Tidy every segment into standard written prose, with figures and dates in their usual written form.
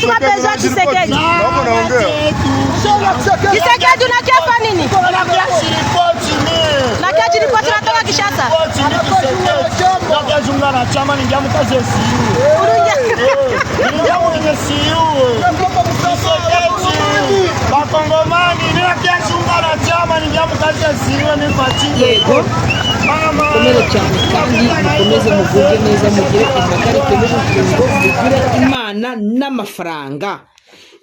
tuna besoin Tshisekedi. Tshisekedi unakiapa nini? Nakia chiripoti natoka Kinshasa. Nakia junga na chama ningia mkaze Bakongomani nakia junga na chama ningia mkaze yego komere cyane kandi mukomeze muvuge neza mugire amakarite n'ubukungu bugire Imana n'amafaranga.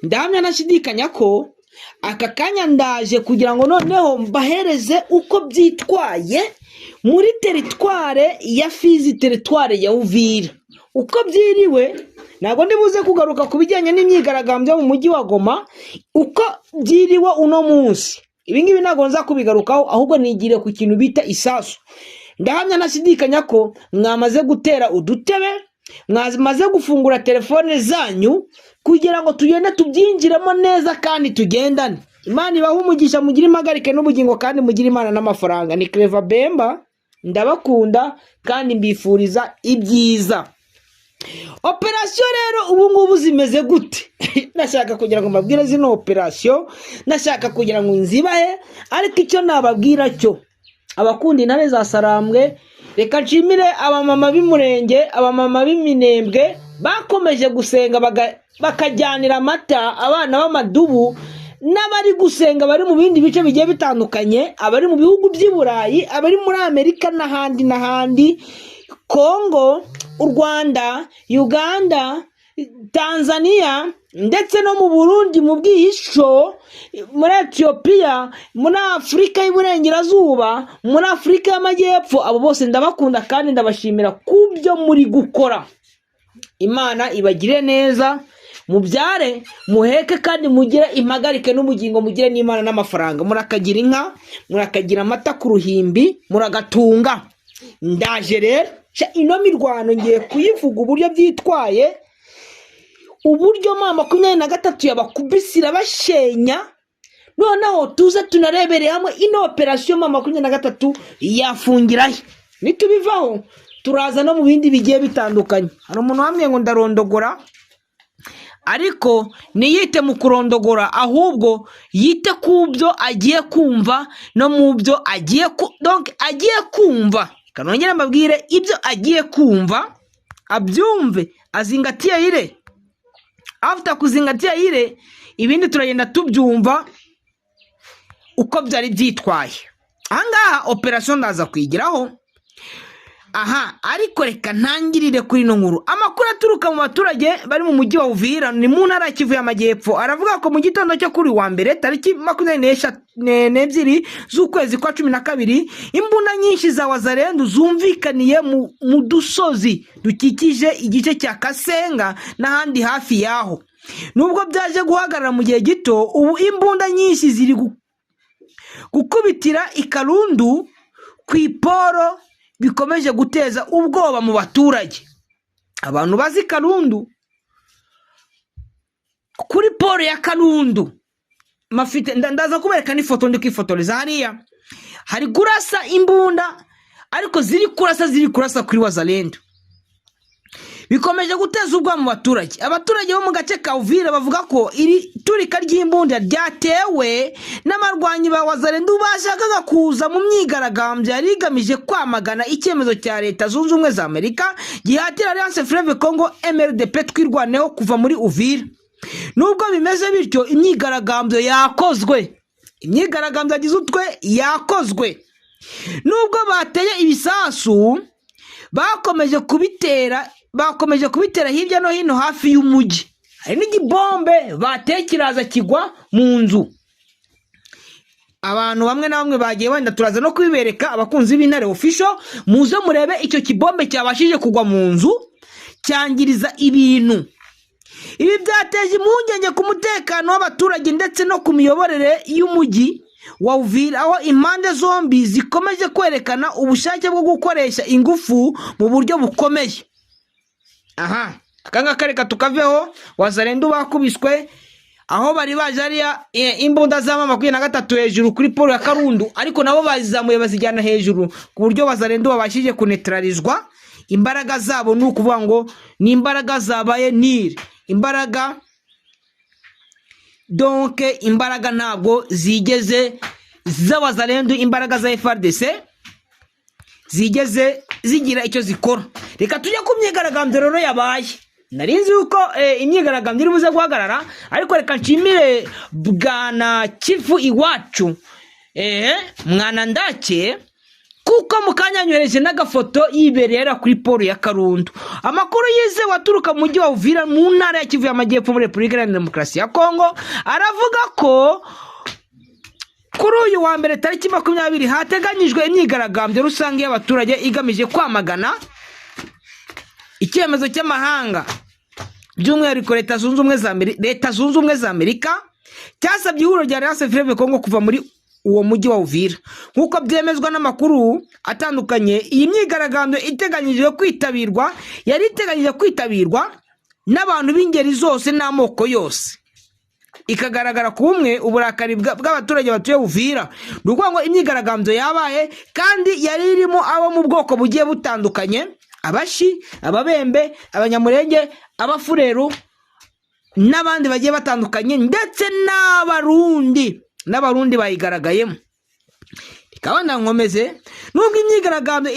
Ndahamya nashidikanya ko aka kanya ndaje kugira ngo noneho mbahereze uko byitwaye muri teritware ya Fizi, teritware ya Uvira, uko byiriwe. Ntabwo ndibuze kugaruka kubijyanye n'imyigaragambyo mu mujyi wa Goma uko byiriwe uno munsi. Ibingibi ntabwo nza kubigarukaho, ahubwo nigire ku kintu bita isasu. Ndahamya nashidikanya ko mwamaze gutera udutebe, mwamaze gufungura telefone zanyu kugira ngo tugende tubyinjiremo neza kandi tugendane. Imana ibahe umugisha, mugire impagarike n'ubugingo kandi mugire Imana n'amafaranga. Ni Clever Bemba, ndabakunda kandi mbifuriza ibyiza. Operation rero ubu ngubu zimeze gute? Nashaka kugira ngo mbabwire zino operation, nashaka kugira ngo nzibahe, ariko icyo nababwira cyo abakundi intare za Sarambwe, reka nshimire abamama b'Imurenge, abamama b'Iminembwe bakomeje gusenga bakajyanira amata abana b'amadubu, n'abari gusenga bari mu bindi bice bigiye bitandukanye, abari mu bihugu by'i Burayi, abari muri Amerika n'ahandi, Kongo, u Rwanda, Uganda, Tanzania ndetse no mu Burundi mu bwihisho, muri Ethiopia, muri Afrika y'Iburengerazuba, muri Afrika y'Amajyepfo. Abo bose ndabakunda kandi ndabashimira kubyo muri gukora. Imana ibagire neza, mubyare, muheke kandi mugire impagarike n'ubugingo, mugire n'Imana n'amafaranga. Murakagira inka, murakagira amata ku ruhimbi, muragatunga. Ndaje rero ino mirwano ngiye kuyivuga uburyo byitwaye, uburyo mama 23 yabakubisira bashenya. Noneho tuze tunarebere hamwe ino operation mama 23 yafungirahe. Nitubivaho turaza no mu bindi bigiye bitandukanye. Hari umuntu hamwe ngo ndarondogora, ariko niyite mu kurondogora, ahubwo yite kubyo agiye kumva no mu byo agiye agiye kumva. Kanongera mbabwire ibyo agiye kumva abyumve, azingatiye ire. After kuzingatiya ire, ibindi turagenda tubyumva uko byari byitwaye. Ahangaha operation ndaza kwigiraho. Ariko reka ntangirire kuri no nkuru. Amakuru aturuka mu baturage bari mu mujyi wa Uvira ni mu ntara ya Kivu y'Amajyepfo, aravuga ko mu gitondo cyo kuri wa mbere tariki 22 z'ukwezi kwa 12 imbunda nyinshi za Wazalendo zumvikaniye mu dusozi dukikije igice cya Kasenga n'ahandi hafi yaho. Nubwo byaje guhagarara mu gihe gito, ubu imbunda nyinshi ziri gukubitira ikarundu ku iporo, bikomeje guteza ubwoba mu baturage. Abantu bazi Karundu, kuri poro ya Karundu mafite ndaza kubereka n'ifoto ndi kwifotoreza hariya, hari kurasa imbunda, ariko ziri kurasa kuri Wazalendo. Bikomeje guteza ubwoba mu baturage. Abaturage bo mu gace ka Uvira bavuga ko iri turika ry'imbunda ryatewe n'amarwanyi ba Wazalendo bashakaga kuza mu myigaragambyo yari igamije kwamagana icyemezo cya Leta Zunze Ubumwe za Amerika gihatira Alliance Fleuve Congo MLDP twirwaneho kuva muri Uvira. Nubwo bimeze bityo, imyigaragambyo yakozwe. Imyigaragambyo yagize utwe yakozwe. Nubwo bateye ibisasu, bakomeje kubitera hirya no hino hafi y'umujyi. Hari n'igibombe bateye kiraza kigwa mu nzu. Abantu bamwe na bamwe bagiye, wenda turaza no kubibereka abakunzi b'Intare Official, muze murebe icyo kibombe cyabashije kugwa mu nzu cyangiriza ibintu. Ibi byateje impungenge ku mutekano w'abaturage ndetse no ku miyoborere y'umujyi wa Uvira, aho impande zombi zikomeje kwerekana ubushake bwo gukoresha ingufu mu buryo bukomeye. Akanga kareka tukaveho. Wazalendo bakubiswe aho bari baje ariya imbunda za mama 23 hejuru kuri polo ya Karundu, ariko nabo bazizamuye bazijyana hejuru ku buryo Wazalendo babashije kunetralizwa. Imbaraga zabo ni ukuvuga ngo ni imbaraga zabaye nire, imbaraga donc imbaraga ntabwo zigeze z'abazalendo, imbaraga za FARDC zigeze zigira icyo zikora. Reka tujye ku myigaragambyo rero yabaye. Narinzi yuko imyigaragambyo iri buze guhagarara, ariko reka nshimire bwana Chifu Iwacu mwana ndake, kuko mukanyanywereje n'agafoto yiberera kuri poro ya Karundo. Amakuru yize waturuka mu mujyi wa Uvira mu ntara ya Kivu y'Amajyepfo muri Repubulika Iharanira Demokarasi ya Kongo, aravuga ko kuri uyu wa mbere tariki 20 hateganyijwe imyigaragambyo rusange y'abaturage igamije kwamagana icyemezo cy'amahanga by'umwihariko Leta Zunze Ubumwe za Amerika cyasabye ihuriro rya Alliance Fleuve Congo kuva muri uwo mujyi wa Uvira. Nkuko byemezwa n'amakuru atandukanye, iyi myigaragambyo yari iteganyije kwitabirwa n'abantu b'ingeri zose n'amoko yose, ikagaragara ku bumwe uburakari bw'abaturage batuye Uvira. Nuko ngo imyigaragambyo yabaye kandi yari irimo abo mu bwoko bugiye butandukanye, Abashi, Ababembe, Abanyamurenge, Abafureru n'abandi bagiye batandukanye, ndetse n'abarundi bayigaragayemo. Ikabanda nkomeze, nubwo imyigaragambyo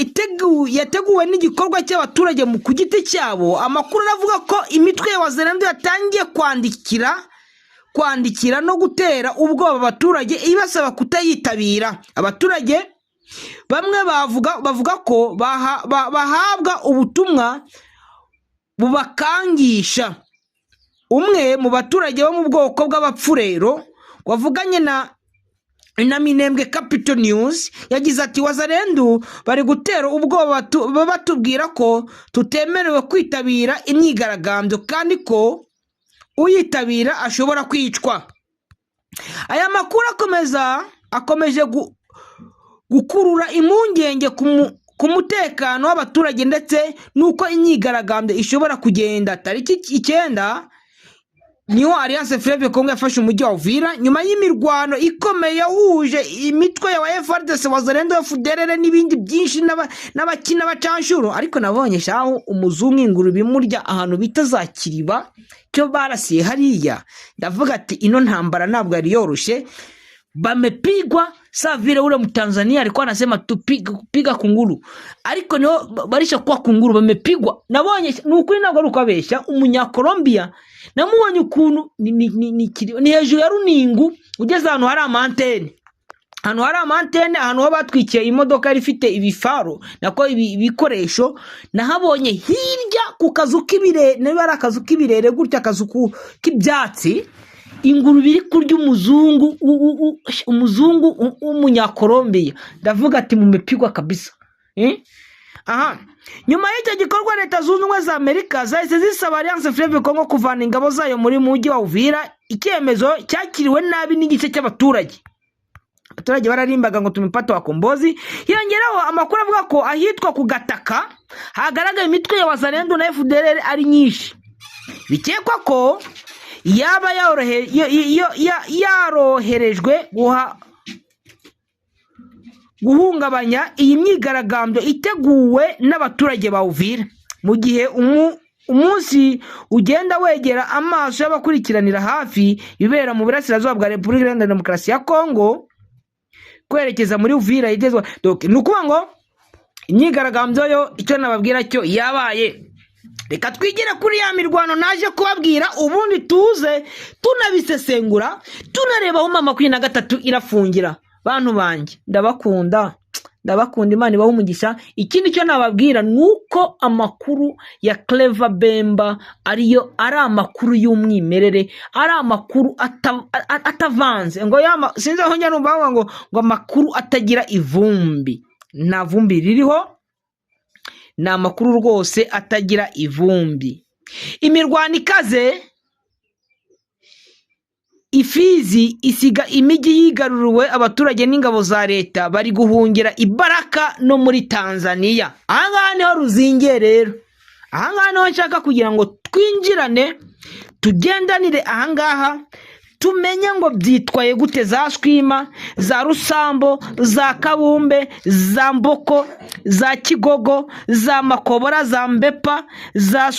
yateguwe n'igikorwa cy'abaturage ku giti cyabo, amakuru aravuga ko imitwe y'abazalendo yatangiye kwandikira no gutera ubwoba abaturage ibasaba kutayitabira. Abaturage bamwe bavuga ko bahabwa ubutumwa bubakangisha. Umwe mu baturage bo mu bwoko bw'Abapfurero wavuganye na Minembwe Capital News yagize ati, wazalendo bari gutera ubwoba batubwira ko tutemerewe kwitabira imyigaragambyo kandi ko uyitabira ashobora kwicwa. Aya makuru akomeje gukurura impungenge ku mutekano w'abaturage ndetse nuko imyigaragambyo ishobora kugenda. Tariki 9 niho Alliance Fleuve Congo yafashe umujyi wa Uvira nyuma y'imirwano ikomeye yahuje imitwe ya FARDC, wazalendo, FDLR n'ibindi byinshi n'abakina bacanshuro. Ariko nabonye shaho umuzungu ingurube imurya ahantu bita za Kiriba cyo barasiye hariya. Ndavuga ati ino ntambara ntabwo ari yoroshe, bamepigwa saa vile ule Mtanzania alikuwa anasema tupiga kunguru, ariko niho barisha kwa kunguru bamepigwa. Nabonye nukuri ntabwo ari ukabeshya, umunyakolombia namubonye ukuntu ni hejuru ya Runingu ugeze ahantu hari amantene, ahantu ho batwikiye imodoka yari ifite ibifaro nako ibikoresho. Nahabonye hirya ku kazu k'ibirere, niba ari akazu k'ibirere gutya, akazu k'ibyatsi, ingurube iri kurya umuzungu w'umunyakolombia. Ndavuga ati mumepigwa kabisa. Nyuma y'icyo gikorwa, Leta Zunze Ubumwe za Amerika zahise zisaba Alliance Fleuve Congo kuvana ingabo zayo muri mujyi wa Uvira. Icyemezo cyakiriwe nabi n'igice cy'abaturage. Abaturage bararimbaga ngo tumepata wakombozi. Yongeraho amakuru avuga ko ahitwa ku Gataka hagaragaye imitwe ya wazalendo na FDLR ari nyinshi. Bikekwa ko yaba yaroherejwe guhungabanya iyi myigaragambyo iteguwe n'abaturage ba Uvira. Mu gihe umunsi ugenda wegera, amaso y'abakurikiranira hafi ibibera mu burasirazuba bwa Repubulika Iharanira Demokarasi ya Kongo kwerekeza muri Uvira igezwa. Nukuvuga ngo imyigaragambyo yo icyo nababwira cyo yabaye. Reka twigire kuri ya mirwano naje kubabwira, ubundi tuze tunabisesengura, tunareba aho 23 irafungira. Bantu banjye ndabakunda, Imana ibahe umugisha. Ikindi cyo nababwira nuko amakuru ya Clever Bemba ari amakuru y'umwimerere, ari amakuru atavanze ngo sinzi aho njya numva ngo amakuru atagira ivumbi. Nta vumbi ririho, ni amakuru rwose atagira ivumbi. Imirwano ikaze, Ifizi isiga imijyi yigaruriwe, abaturage n'ingabo za leta bari guhungira Ibaraka no muri Tanzania. Ahangaha niho ruzingiye rero. Ahangaha niho nshaka kugira ngo twinjirane, tugendanire ahangaha, tumenye ngo byitwaye gute za Shwima, za Rusambo, za Kabumbe, za Mboko, za Kigogo, za Makobora, za Mbepa, za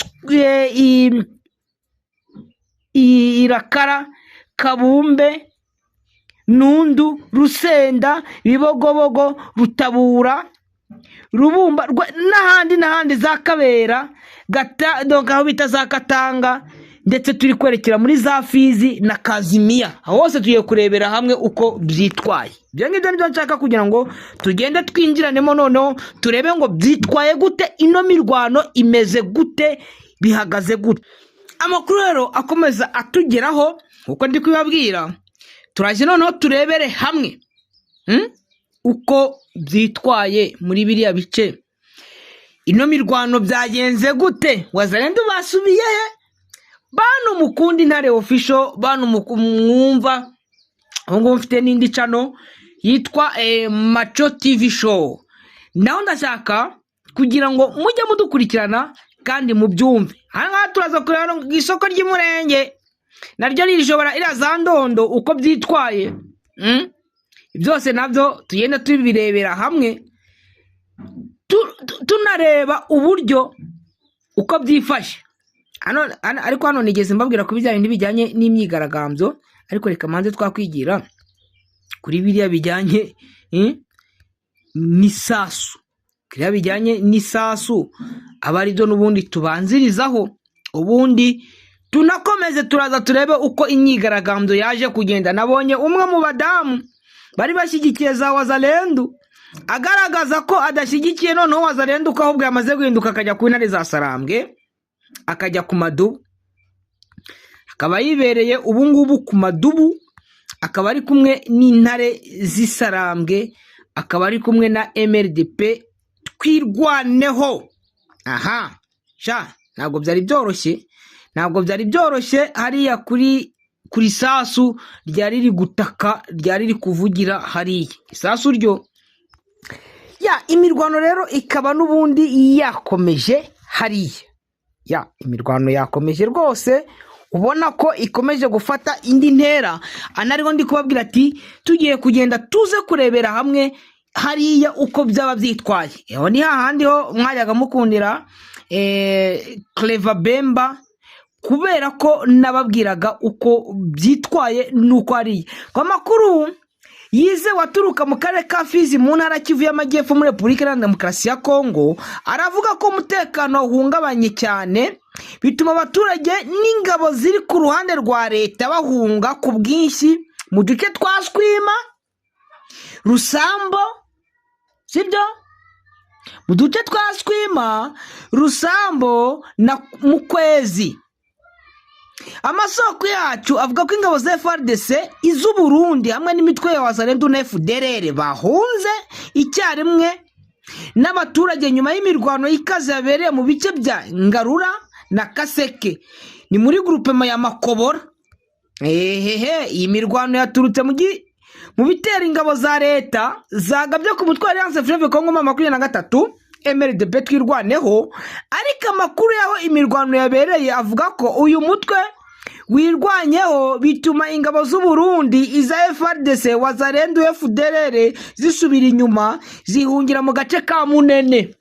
Irakara, Kabumbe, Nundu, Rusenda, Bibogobogo, Rutabura, Rubumba n'ahandi za Kabera, donc aho bita za Katanga, ndetse turi kwerekera muri za Fizi na Kazimiya. Hose tugiye kurebera hamwe uko byitwaye. Byo ngibyo nibyo nshaka kugira ngo tugende twinjiranemo noneho turebe ngo byitwaye gute, ino mirwano imeze gute, bihagaze gute. Amakuru rero akomeza atugeraho uko ndi kubabwira, turaje noneho turebere hamwe uko byitwaye muri biriya bice. Ino mirwano byagenze gute? Wazalendo basubiye he? Bano mukundi Ntare official, bano mwumva ngo mfite n'indi channel yitwa Macho TV show. Naho ndashaka kugira ngo mujye mudukurikirana kandi mubyumve. Aha turaza kureba isoko ry'Umurenge naryo ririshobora iraza Ndondo uko byitwaye. Byose nabyo tugenda tubirebera hamwe, tunareba uburyo uko byifashe. Ariko hano nigeze mbabwira ku bijyanye n'ibijyanye n'imyigaragambyo, ariko reka manze twakwigira kuri biriya bijyanye n'isasu. Kiriya bijyanye n'isasu aba ari byo n'ubundi tubanzirizaho, ubundi tunakomeze turaza turebe uko imyigaragambyo yaje kugenda. Nabonye umwe mu badamu bari bashyigikiye za Wazalendo agaragaza ko adashyigikiye noneho Wazalendo, ko ahubwo yamaze guhinduka akajya ku Ntare za Sarambwe, akajya ku Madubu, akaba yibereye ubu ngubu ku Madubu, akaba ari kumwe n'Intare z'Isarambwe, akaba ari kumwe na MRDP Twirwaneho. Aha ntabwo byari byoroshye hariya kuri sasu ryari riri gutaka, ryari riri kuvugira hariya isasu ryo. Imirwano rero ikaba n'ubundi yakomeje hariya. Imirwano yakomeje rwose, ubona ko ikomeje gufata indi ntera. Anariho ndi kubabwira ati tugiye kugenda tuze kurebera hamwe hariya uko byaba byitwaye. Eho ni hahandi ho mwajyaga mukundira Clever Bemba, kubera ko nababwiraga uko byitwaye nuko hariya. Kwa makuru yize waturuka mu karere ka Fizi mu ntara Kivu y'Amajyepfo muri Repubulika Iharanira Demokarasi ya Kongo, aravuga ko umutekano uhungabanye cyane, bituma abaturage n'ingabo ziri ku ruhande rwa leta bahunga ku bwinshi mu duce twa Swima, Rusambo, sibyo? Mu duce twa Swima, Rusambo na Mukwezi. Amasoko yacu avuga ko ingabo za FARDC iz'u Burundi hamwe n'imitwe ya Wazalendo na FDLR bahunze icyarimwe n'abaturage nyuma y'imirwano ikaze yabereye mu bice bya Ngarura na Kaseke, ni muri groupement ya Makobora. Iyi mirwano yaturutse mu bitera ingabo za leta zagabye ku mutwe wa Alliance Fleuve Congo 23 MRDP Twirwaneho. Ariko amakuru yaho imirwano yabereye avuga ko uyu mutwe wirwanyeho bituma ingabo z'u Burundi iza FARDC, Wazalendo, FDLR zisubira inyuma zihungira mu gace ka Munene.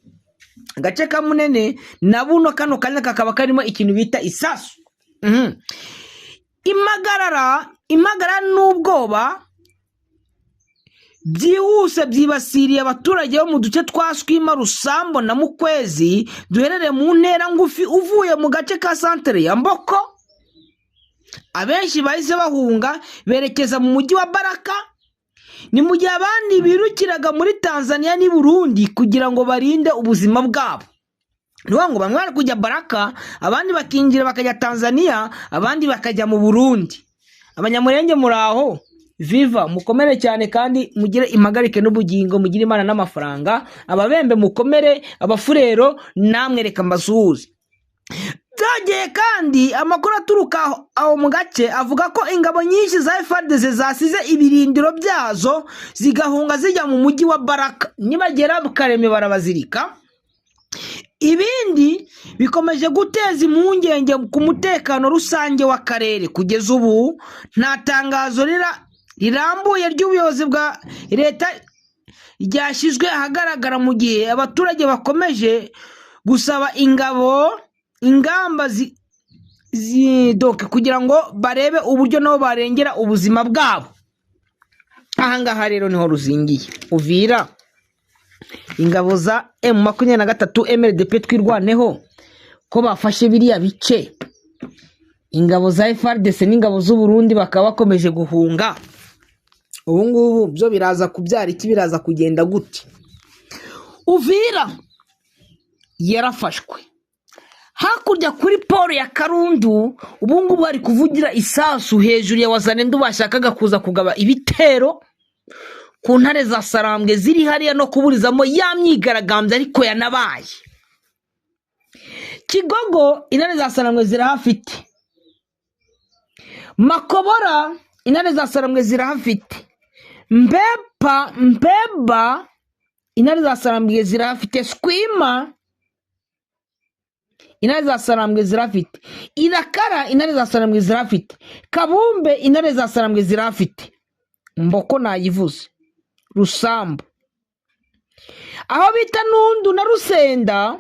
Agace ka Munene na buno kano kanya kakaba karimo ikintu bita isasu. Impagarara n'ubwoba byihuse byibasiriye abaturage bo mu duce twa Swima, Rusambo na Mukwezi duherereye mu ntera ngufi uvuye mu gace ka Centre ya Mboko. Abenshi bahise bahunga berekeza mu mujyi wa Baraka, ni mu gihe abandi birukiraga muri Tanzania n'i Burundi kugira ngo barinde ubuzima bwabo. Niyo ngo bamwe bari kujya Baraka, abandi bakinjira bakajya Tanzania, abandi bakajya mu Burundi. Abanyamurenge muraho, viva mukomere cyane kandi mugire impagarike n'ubugingo, mugire Imana n'amafaranga. Ababembe mukomere, abafurero namwe reka mbasuhuze. Byongeye kandi amakuru aturuka aho mu gace avuga ko ingabo nyinshi za FARDC zasize ibirindiro byazo zigahunga zijya mu mujyi wa Baraka, nibagera Kareme barabazirika. Ibindi bikomeje guteza impungenge ku mutekano rusange w'akarere. Kugeza ubu nta tangazo rirambuye ry'ubuyobozi bwa leta ryashyizwe ahagaragara, mu gihe abaturage bakomeje gusaba ingamba kugira ngo barebe uburyo nabo barengera ubuzima bwabo. Ahangaha rero niho ruzingiye. Uvira ingabo za M23 MLDP twirwaneho ko bafashe biriya bice. Ingabo za FARDC n'ingabo z'u Burundi bakaba bakomeje guhunga. Ubu ngubu byo biraza kubyara iki, biraza kugenda gute? Uvira yarafashwe. Hakurya kuri poro ya Karundu ubu ngubu bari kuvugira isasu hejuru ya Wazalendo bashakaga kuza kugaba ibitero ku ntare za Sarambwe ziri hariya no kuburizamo ya myigaragambyo ariko yanabaye. Kigogo intare za Sarambwe zirahafite. Makobora intare za Sarambwe zirahafite. Mbeba intare za Sarambwe zirahafite. Skwima intare za Sarambwe zirafite. Irakara intare za Sarambwe zirafite. Kabumbe intare za Sarambwe zirafite. Mboko nayivuze. Rusambu aho bita Nundu na Rusenda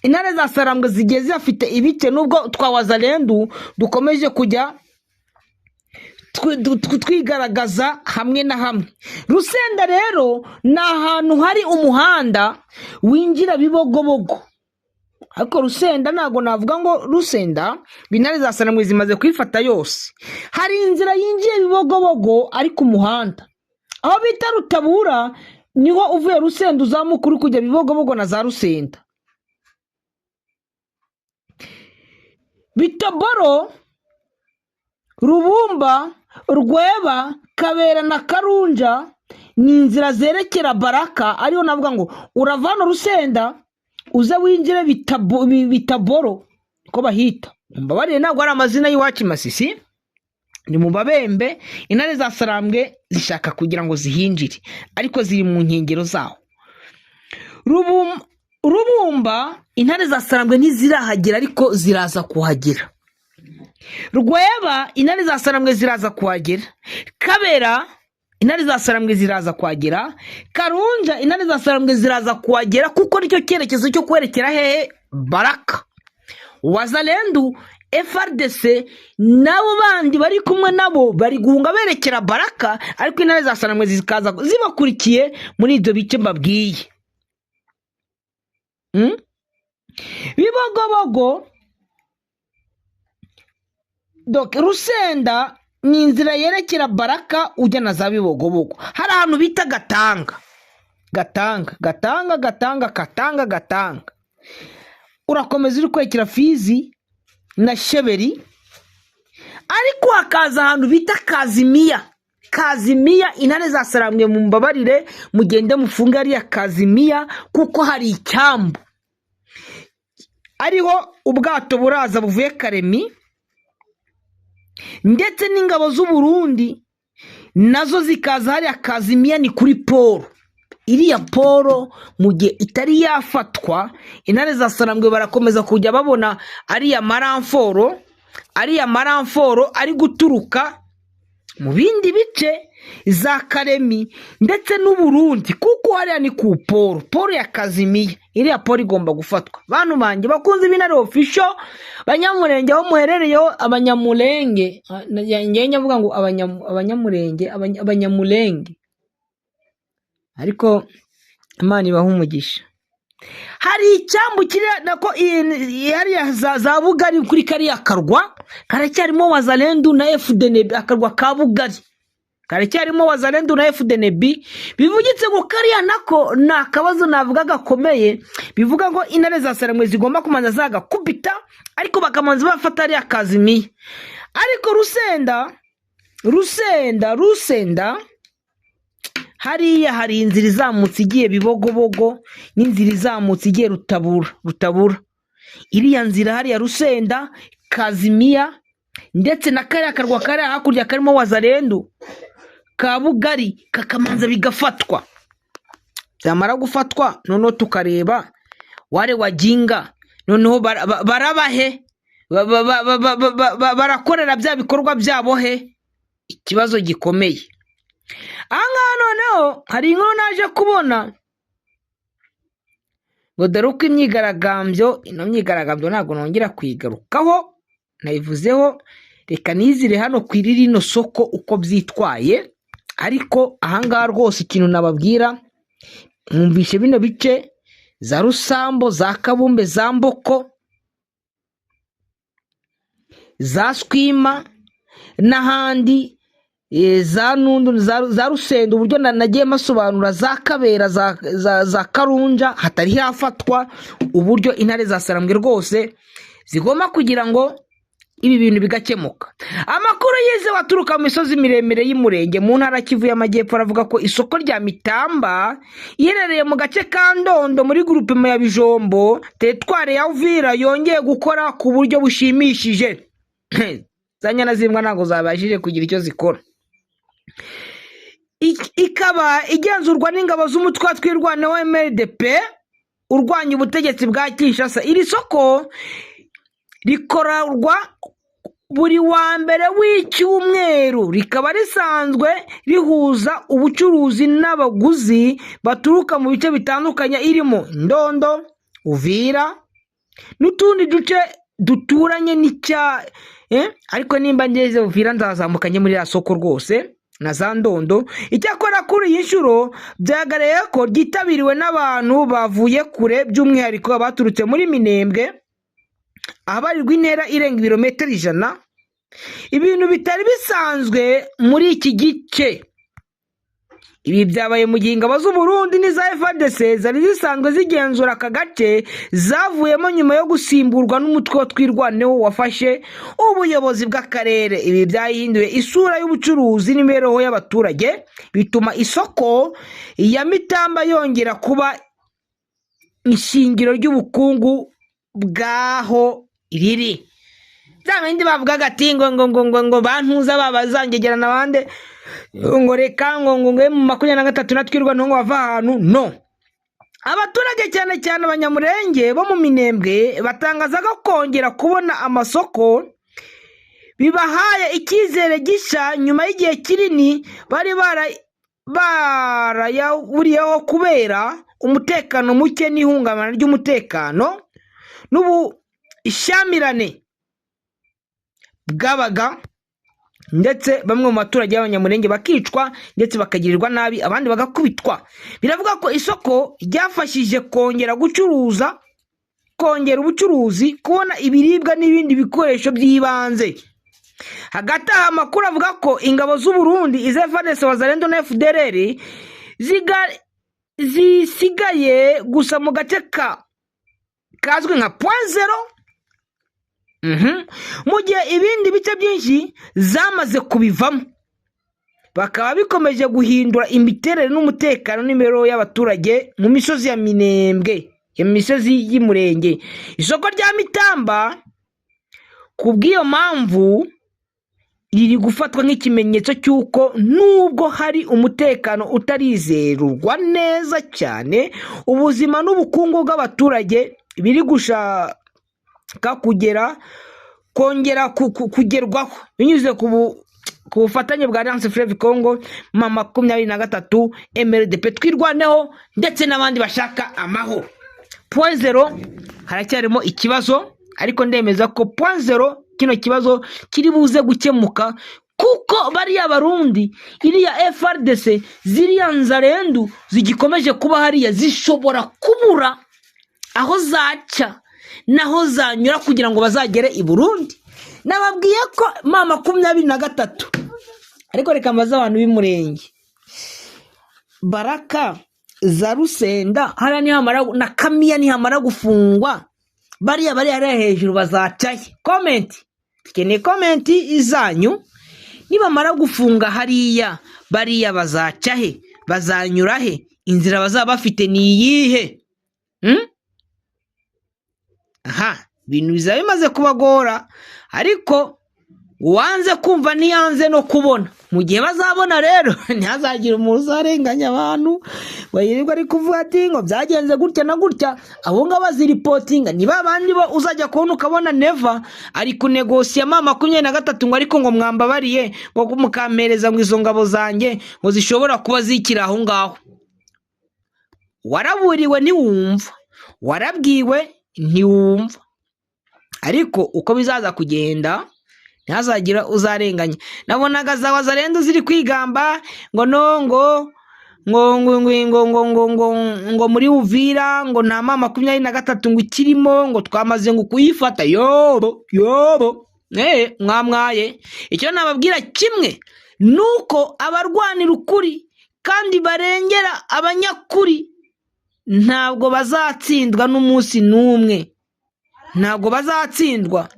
intare za Sarambwe zigeze afite ibice, nubwo twa Wazalendo dukomeje kujya twigaragaza hamwe na hamwe. Rusenda rero ni ahantu hari umuhanda winjira Bibogobogo, ariko Rusenda ntago navuga ngo Rusenda intare za Sarambwe zimaze kwifata yose. Hari inzira yinjiye Bibogobogo ariko umuhanda aho bita Rutabura niho uvuye Rusenda uzamuka uri kujya Bibogobogo na za Rusenda. Bitaboro, Rubumba, Rweba, Kabera na Karunja ni inzira zerekera Baraka, ariyo navuga ngo uravana Rusenda uza winjire Bitaboro ko bahita. Mbabarire ntabwo ari amazina y'iwacu Masisi, ni mu Babembe. Intare za Sarambwe zishaka kugira ngo zihinjire ariko ziri mu nkengero zaho. Rubumba intare za Sarambwe ntizirahagera ariko ziraza kuhagera. Rweba intare za Sarambwe ziraza kuhagera. Kabera intare za Sarambwe ziraza kuhagera. Karunja intare za Sarambwe ziraza kuhagera kuko nicyo cyerekezo cyo kwerekera hehe Baraka. Wazalendo FARDC nabo bandi bari kumwe nabo bari guhunga berekera Baraka, ariko intare za Sarambwe zikaza zibakurikiye muri ibyo bice mbabwiye. Bibogobogo Rusenda ni inzira yerekera Baraka ujya na za Bibogobogo. Hari ahantu bita Gatanga urakomeza uri kwekera Fizi na Sheberi, ariko hakaza ahantu bita Kazimiya. Intare za Sarambwe mu mbabarire mugende mufunga ariya Kazimiya kuko hari icyambu ariho ubwato buraza buvuye Karemi, ndetse n'ingabo z'u Burundi nazo zikaza hariya Kazimiya. Ni kuri poro, iriya poro mu gihe itari yafatwa intare za Sarambwe barakomeza kujya babona ariya maramforo ari guturuka mu bindi bice za Karemi ndetse n'u Burundi, kuko hariya ni ku poro ya Kazimiya. Iriya poro igomba gufatwa. Bantu banjye bakunze ibinare official, Banyamurenge aho muherereyeho, Abanyamurenge ngiye nyavuga ngo Abanyamurenge ariko Imana ibaha umugisha. Hari icyambu kiri nako hariya za Bugari kuri kariya karwa karacyarimo Wazalendo na FDNB. Akarwa ka Bugari karacyarimo Wazalendo na FDNB. Bivugitse ngo kariya nako na kabazo navuga gakomeye, bivuga ngo intare za Sarambwe zigomba kumanza zagakubita ariko bakamanza bafata ariya Kazimiya. Ariko Rusenda hariya hari inzira izamutse igiye Bibogobogo n'inzira izamutse igiye Rutabura. Iriya nzira hariya Rusenda, Kazimiya ndetse na kariya karwa kariya hakurya karimo Wazalendo ka Bugari kakamanza bigafatwa. Byamara gufatwa noneho tukareba ware wajinga noneho barabahe barakorera bya bikorwa byabo he. Ikibazo gikomeye ahangaha. Noneho hari inkuru naje kubona ngo dore uko imyigaragambyo ntabwo nongera kuyigarukaho nayivuzeho, reka nizire hano kwiri rino soko uko byitwaye, ariko ahangaha rwose ikintu nababwira, mwumvishe bino bice za Rusambo, za Kabumbe, za Mboko, za Swima n'ahandi, za Nundu, za Rusendo, uburyo nagiye masobanura, za Kabera, za Karunja hatari hafatwa, uburyo intare za Sarambwe rwose zigomba kugira ngo ibi bintu bigakemuka. Amakuru yize waturuka mu misozi miremire y'Umurenge mu ntara Kivu y'Amajyepfo aravuga ko isoko rya Mitamba iherereye mu gace ka Ndondo muri groupement ya Bijombo teritware ya Uvira yongeye gukora ku buryo bushimishije. Zanyana zimwa ntago zabashije kugira icyo zikora. Ikaba igenzurwa n'ingabo z'umutwe twirwana wa MLDP urwanya ubutegetsi bwa Kinshasa. Iri soko rikorarwa buri wa mbere w'icyumweru, rikaba risanzwe rihuza ubucuruzi n'abaguzi baturuka mu bice bitandukanye irimo Ndondo, Uvira n'utundi duce duturanye n'icya ariko nimba ngeze Uvira nzazamukanye muri ya soko rwose na za Ndondo. Icyakora kuri iyi nshuro byagareye ko ryitabiriwe n'abantu bavuye kure, by'umwihariko abaturutse muri Minembwe ahabarirwa intera irenga ibirometero 100, ibintu bitari bisanzwe muri iki gice. Ibi byabaye mu gihe ingabo z'u Burundi n'iza FARDC zari zisanzwe zigenzura aka gace zavuyemo nyuma yo gusimburwa n'umutwe twirwaneho wafashe ubuyobozi bw'akarere. Ibi byahinduye isura y'ubucuruzi n'imibereho y'abaturage, bituma isoko ya Mitamba yongera kuba ishingiro ry'ubukungu bwaho riri. Bindi bavugaga ati ngo bantuza babazangegera nabande ngo reka ngo mu 23 natwirwa nto ngo bava ahantu. No, abaturage cyane cyane abanyamurenge bo mu Minembwe batangaza ko kongera kubona amasoko bibahaye icyizere gisha nyuma y'igihe kinini bari barayaburiyeho kubera umutekano muke n'ihungabana ry'umutekano n'ubu ishyamirane bwabaga, ndetse bamwe mu baturage b'abanyamurenge bakicwa ndetse bakagirirwa nabi, abandi bagakubitwa. Biravuga ko isoko ryafashije kongera ubucuruzi, kubona ibiribwa n'ibindi bikoresho by'ibanze. Hagati aha amakuru avuga ko ingabo z'u Burundi, iza FARDC, Wazalendo na FDLR zisigaye gusa mu gace kazwi nka Point Zero, mu gihe ibindi bice byinshi zamaze kubivamo. Bakaba bikomeje guhindura imiterere n'umutekano n'imibereho y'abaturage mu misozi ya Minembwe, imisozi y'Umurenge. Isoko rya Mitamba kubw'iyo mpamvu riri gufatwa nk'ikimenyetso cy'uko nubwo hari umutekano utarizerurwa neza cyane, ubuzima n'ubukungu bw'abaturage biri gushaka kongera kugerwaho binyuze ku bufatanye bwa Alliance Fleuve Congo, mama 23, MLDP twirwaneho ndetse n'abandi bashaka amahoro. Point Zero haracyarimo ikibazo, ariko ndemeza ko Point Zero kino kibazo kiri buze gukemuka, kuko bariya Barundi, iriya FARDC, ziriya Nzarendu zigikomeje kuba hariya zishobora kubura aho zaca naho zanyura kugira ngo bazagere i Burundi. Nababwiye ko mama 23, ariko reka mbaza abantu b'Umurenge, Baraka za Rusenda hariya nihamara na Kamiya nihamara gufungwa, bariya hejuru bazacaye. Tukeneye comment izanyu. Nibamara gufunga hariya bariya bazacahe, bazanyurahe, inzira bazaba bafite ni iyihe? Bintu bizaba bimaze kubagora, ariko uwanze kumva ntiyanze no kubona. Mu gihe bazabona rero ntihazagira umuntu uzarenganya abantu bayirirwa ari kuvuga ati ngo byagenze gutya na gutya, abo ngabo baziripotinga. Niba abandi bo uzajya kubona ukabona Neva ari kunegosiya mama 23 ngo ariko ngo mwambabariye ngo mukampereza ngo izo ngabo zanjye ngo zishobora kuba zikira aho ngaho. Waraburiwe ntiwumva, warabwiwe ntiwumva. ariko uko bizaza kugenda ntihazagira uzarenganya. Nabonaga za wazalendo ziri kwigamba ngo no ngo muri Uvira ngo nta mama 23 ngo ikirimo ngo twamaze ngo kuyifata. Yobo mwamwaye. Icyo nababwira kimwe nuko abarwanira ukuri kandi barengera abanyakuri ntabwo bazatsindwa n'umunsi n'umwe, ntabwo bazatsindwa,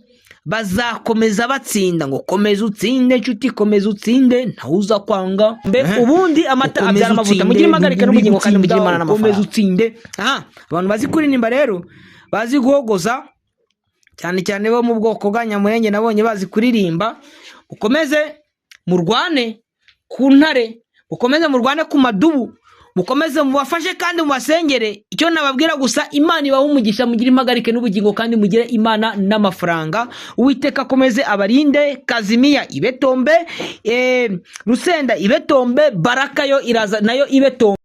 bazakomeza batsinda. Ngo komeza utsinde nshuti, komeza utsinde ntawuza kwanga. Ubundi amata abyara amavuta, mugire impagarike n'ubugingo kandi mugire imana n'amafaranga. Komeza utsinde. Abantu bazi kuririmba rero, bazi guhogoza, cyane cyane bo mu bwoko bwa Nyamurenge nabonye bazi kuririmba. Mukomeze murwane ku ntare, mukomeze murwane ku madubu, mukomeze mubafashe kandi mubasengere. Icyo nababwira gusa, Imana ibahe umugisha, mugire impagarike n'ubugingo kandi mugire imana n'amafaranga. Uwiteka akomeze abarinde. Kazimiya ibetombe, Rusenda ibetombe, Baraka yo iraza nayo ibetombe.